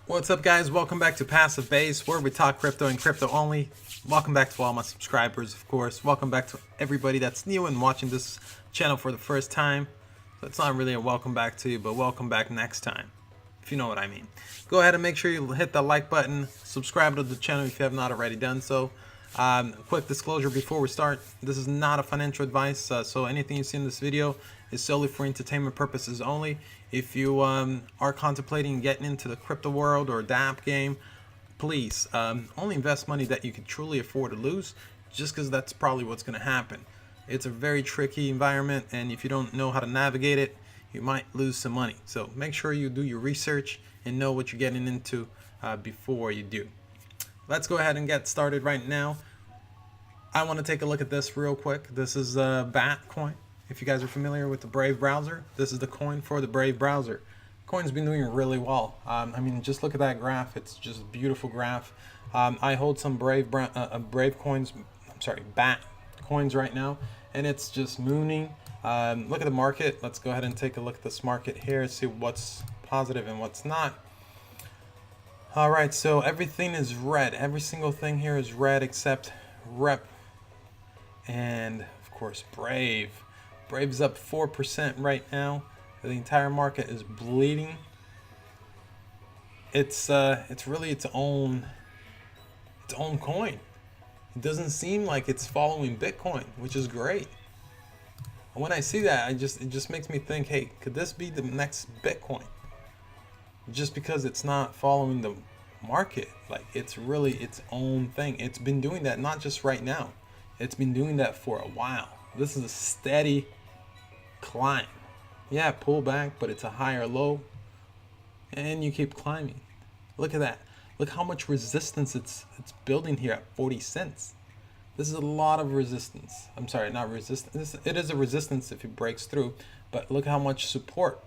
What's up, guys? Welcome back to Passive Base, where we talk crypto and crypto only. Welcome back to all my subscribers, of course. Welcome back to everybody that's new and watching this channel for the first time. So it's not really a welcome back to you, but welcome back next time, if you know what I mean. Go ahead and make sure you hit the like button, subscribe to the channel if you have not already done so. Quick disclosure before we start, this is not a financial advice, so anything you see in this video is solely for entertainment purposes only. If you are contemplating getting into the crypto world or DApp game, please only invest money that you can truly afford to lose, just because that's probably what's going to happen. It's a very tricky environment, and if you don't know how to navigate it, you might lose some money. So make sure you do your research and know what you're getting into before you do. Let's go ahead and get started right now. I want to take a look at this real quick. This is a BAT coin. If you guys are familiar with the Brave browser, this is the coin for the Brave browser. Coin's been doing really well. I mean, just look at that graph. It's just a beautiful graph. I hold some Brave coins. I'm sorry, BAT coins right now, and it's just mooning. Look at the market. Let's go ahead and take a look at this market here, see what's positive and what's not. All right, so everything is red. Every single thing here is red except Rep and, of course, Brave. Brave's up 4% right now. The entire market is bleeding. It's really its own coin. It doesn't seem like it's following Bitcoin, which is great. And when I see that, it just makes me think, hey, could this be the next Bitcoin? Just because it's not following the market, like it's really its own thing. It's been doing that not just right now. It's been doing that for a while. This is a steady climb. Yeah, pull back, but it's a higher low, and you keep climbing. Look at that. Look how much resistance it's building here at 40 cents. This is a lot of resistance. I'm sorry, not resistance. It is a resistance if it breaks through, but look how much support.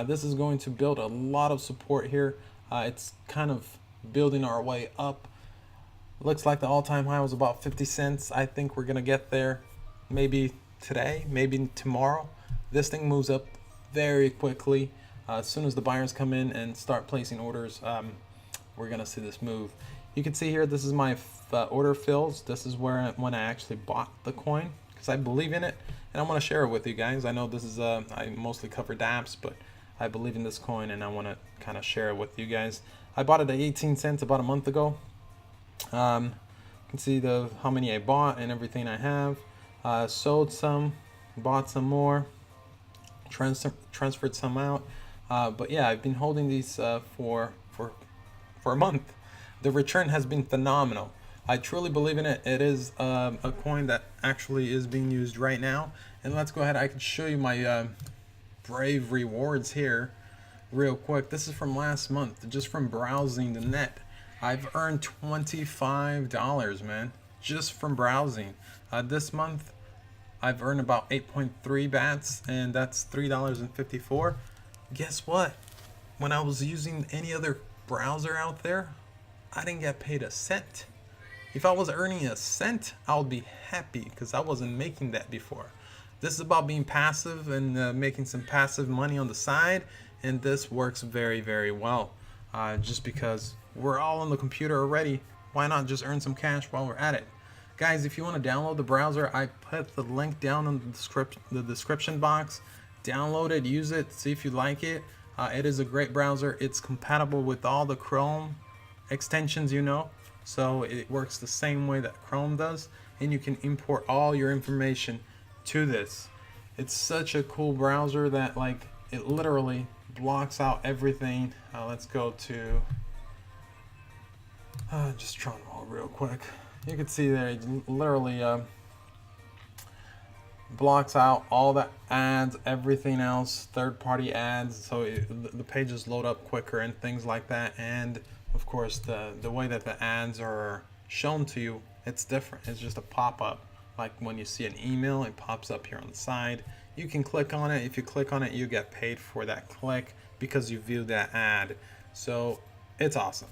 This is going to build a lot of support here. It's kind of building our way up. Looks like the all-time high was about 50 cents. I think we're gonna get there maybe today, maybe tomorrow. This thing moves up very quickly. As soon as the buyers come in and start placing orders, we're gonna see this move. You can see here, this is my order fills. This is when I actually bought the coin, because I believe in it, and I want to share it with you guys. I know this is I mostly cover DAPPS, but I believe in this coin and I want to kind of share it with you guys. I bought it at 18 cents about a month ago. You can see how many I bought and everything I have. Sold some, bought some more, transferred some out. But yeah, I've been holding these for a month. The return has been phenomenal. I truly believe in it. It is a coin that actually is being used right now. And let's go ahead. I can show you my Brave rewards here real quick. This is from last month, just from browsing the net. I've earned $25, man, just from browsing. This month I've earned about 8.3 bats, and that's $3.54. Guess what? When I was using any other browser out there, I didn't get paid a cent. If I was earning a cent, I would be happy, because I wasn't making that before. This is about being passive and making some passive money on the side, and this works very, very well. Just because we're all on the computer already, why not just earn some cash while we're at it? Guys, if you want to download the browser, I put the link down in the description box. Download it, use it, see if you like it. It is a great browser. It's compatible with all the Chrome extensions, so it works the same way that Chrome does, and you can import all your information to this. It's such a cool browser that, like, it literally blocks out everything. Let's go to just TronWOW real quick. You can see there, it literally blocks out all the ads, everything else, third-party ads, so the pages load up quicker and things like that. And of course, the way that the ads are shown to you, it's different. It's just a pop-up. Like when you see an email, it pops up here on the side. You can click on it. If you click on it, you get paid for that click because you viewed that ad. So it's awesome.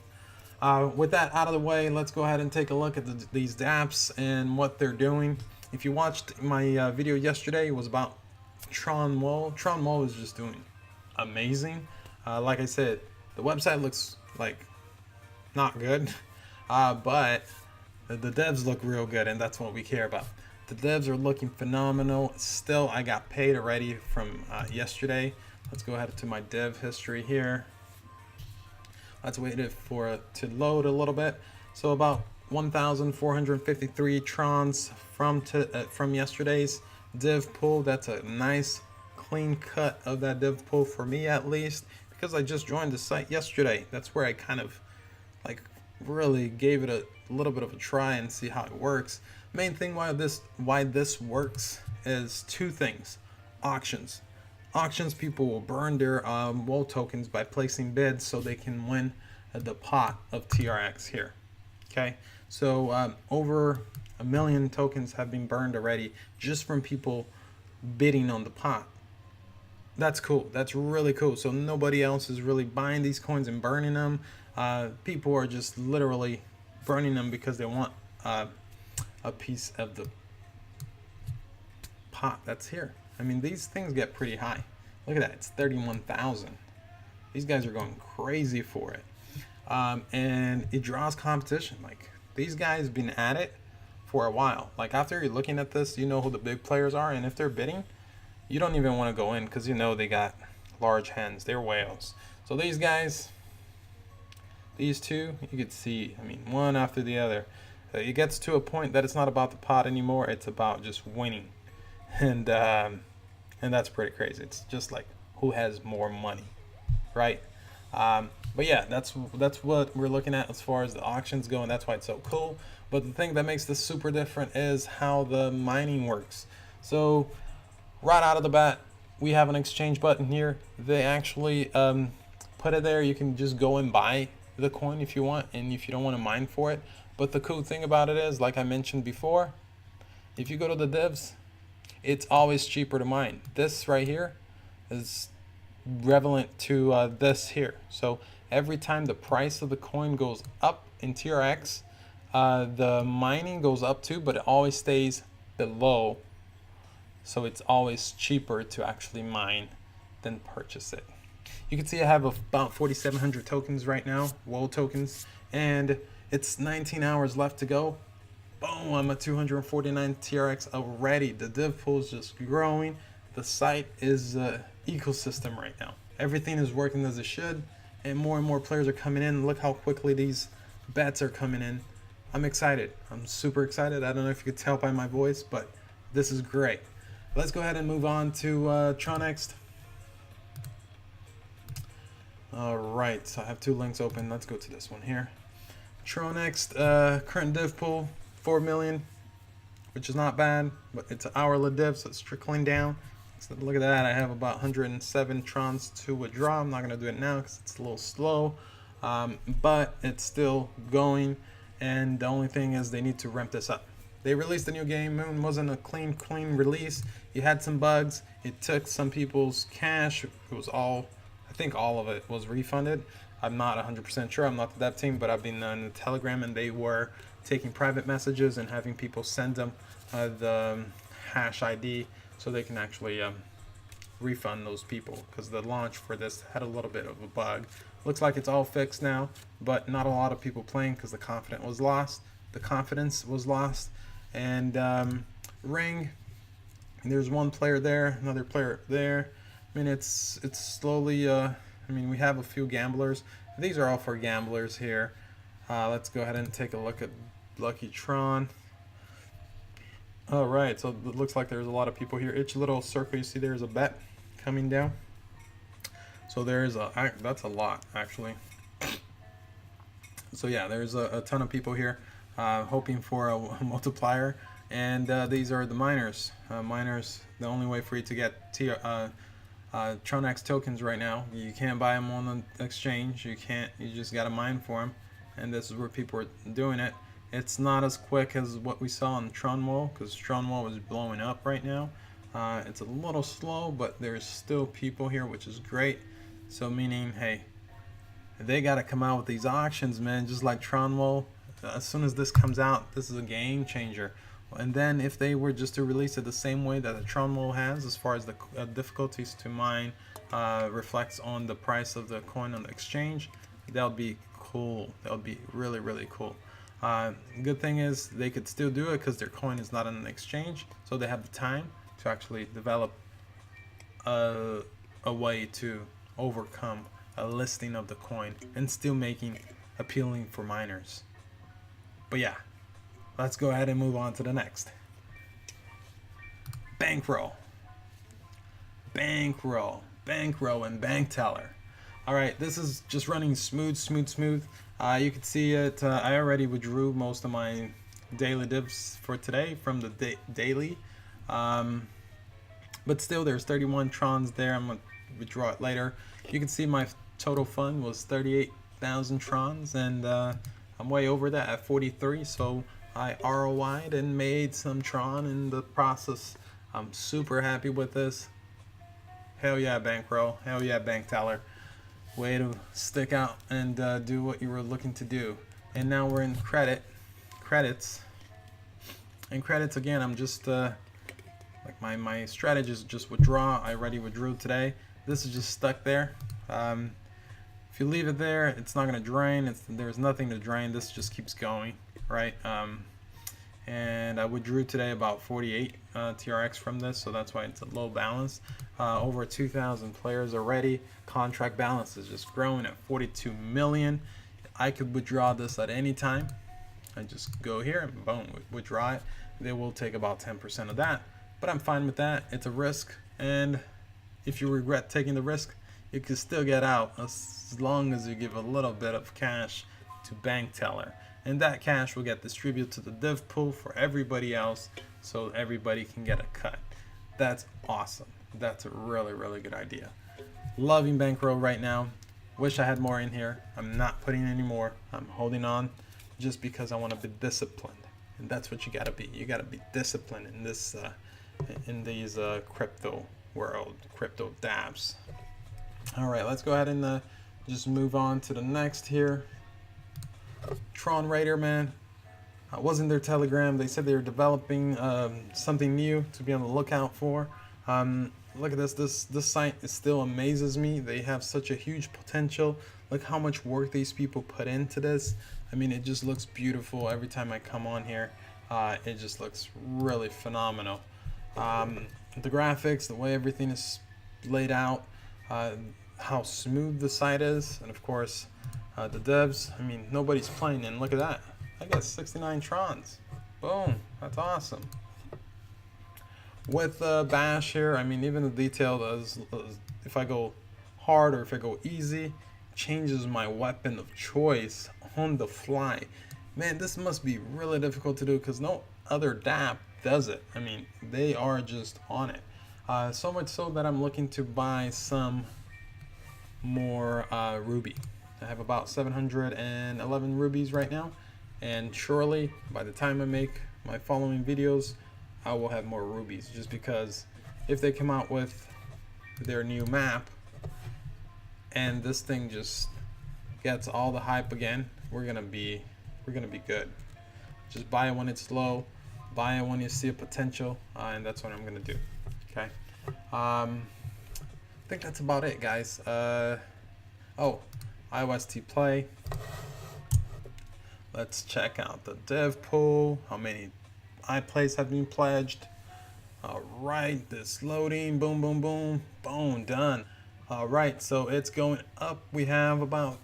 With that out of the way, let's go ahead and take a look at these DApps and what they're doing. If you watched my video yesterday, it was about TronWOW. TronWOW is just doing amazing. Like I said, The website looks like not good, but the devs look real good, and that's what we care about. The devs are looking phenomenal. Still, I got paid already from yesterday. Let's go ahead to my dev history here. Let's wait for it to load a little bit. So about 1,453 trons from yesterday's div pool. That's a nice clean cut of that div pool for me, at least, because I just joined the site yesterday. That's where I kind of like really gave it a little bit of a try and see how it works. Main thing why this works is two things. Auctions. People will burn their WOW tokens by placing bids so they can win the pot of TRX here. Okay, so over 1 million tokens have been burned already just from people bidding on the pot. That's cool. That's really cool. So nobody else is really buying these coins and burning them. People are just literally burning them because they want a piece of the pot that's here. I mean, these things get pretty high. Look at that. It's 31,000. These guys are going crazy for it. And it draws competition. Like, these guys been at it for a while. Like, after you're looking at this, you know who the big players are, and if they're bidding, you don't even want to go in because you know they got large hens. They're whales. So these guys, these two, you could see, I mean, one after the other. It gets to a point that it's not about the pot anymore. It's about just winning. And that's pretty crazy. It's just like who has more money, right? But yeah, that's what we're looking at as far as the auctions go, and that's why it's so cool. But the thing that makes this super different is how the mining works. So right out of the bat, we have an exchange button here. They actually put it there. You can just go and buy the coin if you want, and if you don't want to mine for it. But the cool thing about it is, like I mentioned before, if you go to the divs, it's always cheaper to mine. This right here is relevant to this here. So every time the price of the coin goes up in TRX, the mining goes up too, but it always stays below. So it's always cheaper to actually mine than purchase it. You can see I have about 4,700 tokens right now, WOW tokens, and it's 19 hours left to go. Boom, I'm at 249 TRX already. The div pool is just growing. The site is an ecosystem right now. Everything is working as it should, and more players are coming in. Look how quickly these bets are coming in. I'm excited. I'm super excited. I don't know if you could tell by my voice, but this is great. Let's go ahead and move on to TroNext. All right, so I have two links open. Let's go to this one here. TroNext, current div pool, 4 million, which is not bad, but it's an hourly div, so it's trickling down. So look at that. I have about 107 trons to withdraw. I'm not going to do it now because it's a little slow, but it's still going. And the only thing is they need to ramp this up. They released a new game. Moon wasn't a clean release. It had some bugs. It took some people's cash. It was all, I think all of it was refunded. I'm not 100% sure. I'm not the dev team, but I've been on the Telegram, and they were taking private messages and having people send them the hash ID so they can actually refund those people, because the launch for this had a little bit of a bug. Looks like it's all fixed now, but not a lot of people playing because the confidence was lost. And Ring, there's one player there, another player there. I mean, it's slowly. I mean, we have a few gamblers. These are all for gamblers here. Let's go ahead and take a look at Lucky Tron. All right, so it looks like there's a lot of people here. Each little circle you see there is a bet coming down. So there's that's a lot actually. So yeah, there's a ton of people here hoping for a multiplier, and these are the miners. Miners, the only way for you to get TronX tokens right now. You can't buy them on the exchange. You just got to mine for them, and this is where people are doing it. It's not as quick as what we saw in TronWOW, because TronWOW is blowing up right now. It's a little slow, but there's still people here, which is great. So meaning, hey, they got to come out with these auctions, man, just like TronWOW. As soon as this comes out, this is a game changer. And then if they were just to release it the same way that the TronWOW has, as far as the difficulties to mine reflects on the price of the coin on the exchange, that would be cool. That would be really, really cool. Good thing is they could still do it because their coin is not on an exchange, so they have the time to actually develop a way to overcome a listing of the coin and still making appealing for miners. But yeah, let's go ahead and move on to the next. Bankroll, and bank teller. All right, this is just running smooth. You can see it. I already withdrew most of my daily divs for today from the daily, but still there's 31 trons there. I'm gonna withdraw it later. You can see my total fund was 38,000 trons, and I'm way over that at 43. So I ROI'd and made some Tron in the process. I'm super happy with this. Hell yeah, bankroll. Hell yeah, bank teller. Way to stick out and do what you were looking to do. And now we're in credits. And credits again, I'm just like my strategy is just withdraw. I already withdrew today. This is just stuck there. If you leave it there, it's not gonna drain. There's nothing to drain. This just keeps going, right? And I withdrew today about 48 TRX from this, so that's why it's a low balance. Over 2,000 players already. Contract balance is just growing at 42 million. I could withdraw this at any time. I just go here and boom, withdraw it. They will take about 10% of that, but I'm fine with that. It's a risk, and if you regret taking the risk, you can still get out as long as you give a little bit of cash to bank teller. And that cash will get distributed to the div pool for everybody else, so everybody can get a cut. That's awesome. That's a really, really good idea. Loving bankroll right now. Wish I had more in here. I'm not putting any more. I'm holding on just because I want to be disciplined, and that's what you gotta be. You gotta be disciplined in this, in these crypto world, crypto DAPPS. All right, let's go ahead and just move on to the next here. TronRaider, man. I was in their Telegram. They said they were developing something new to be on the lookout for. Look at this. This site still amazes me. They have such a huge potential. Look how much work these people put into this. I mean, it just looks beautiful every time I come on here. It just looks really phenomenal. The graphics, the way everything is laid out, how smooth the site is, and of course the devs. I mean, nobody's playing, and look at that. I got 69 trons. Boom, that's awesome. With Bash here, I mean, even the detail does, if I go hard or if I go easy, changes my weapon of choice on the fly. Man, this must be really difficult to do because no other DApp does it. I mean, they are just on it. So much so that I'm looking to buy some more Ruby. I have about 711 rubies right now, and surely by the time I make my following videos, I will have more rubies, just because if they come out with their new map and this thing just gets all the hype again, we're gonna be good. Just buy it when it's low, buy it when you see a potential, and that's what I'm gonna do. Okay, I think that's about it, guys. Oh, iOST play. Let's check out the dev pool. How many iPlays have been pledged? All right, this loading. Boom, boom, boom, boom, done. All right, so it's going up. We have about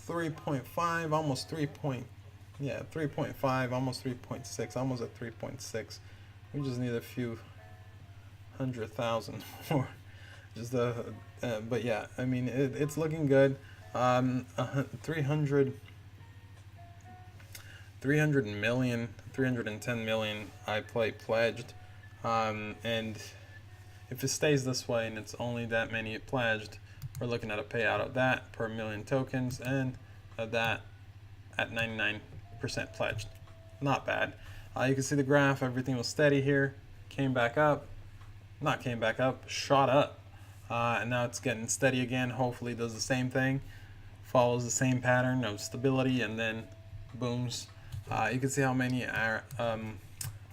3.5, almost 3.5, almost 3.6, almost at 3.6. We just need a few 100,000 more. Just but yeah, I mean, it's looking good. 310 million iPlay pledged, and if it stays this way and it's only that many pledged, we're looking at a payout of that per million tokens, and that at 99% pledged. Not bad. You can see the graph, everything was steady here, came back up, shot up, and now it's getting steady again. Hopefully it does the same thing, follows the same pattern of stability, and then booms. You can see how many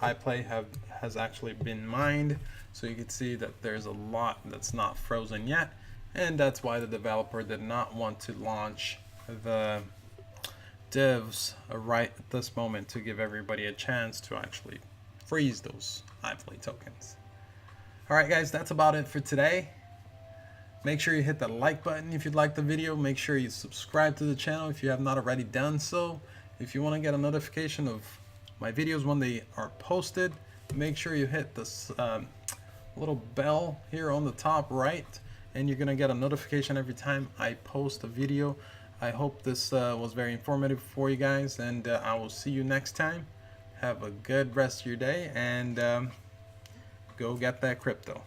iPlay has actually been mined. So you can see that there's a lot that's not frozen yet, and that's why the developer did not want to launch the divs right at this moment to give everybody a chance to actually freeze those iPlay tokens. Alright guys, that's about it for today. Make sure you hit the like button if you like the video. Make sure you subscribe to the channel if you have not already done so. If you want to get a notification of my videos when they are posted, make sure you hit this little bell here on the top right, and you're gonna get a notification every time I post a video. I hope this was very informative for you guys, and I will see you next time. Have a good rest of your day, and go get that crypto.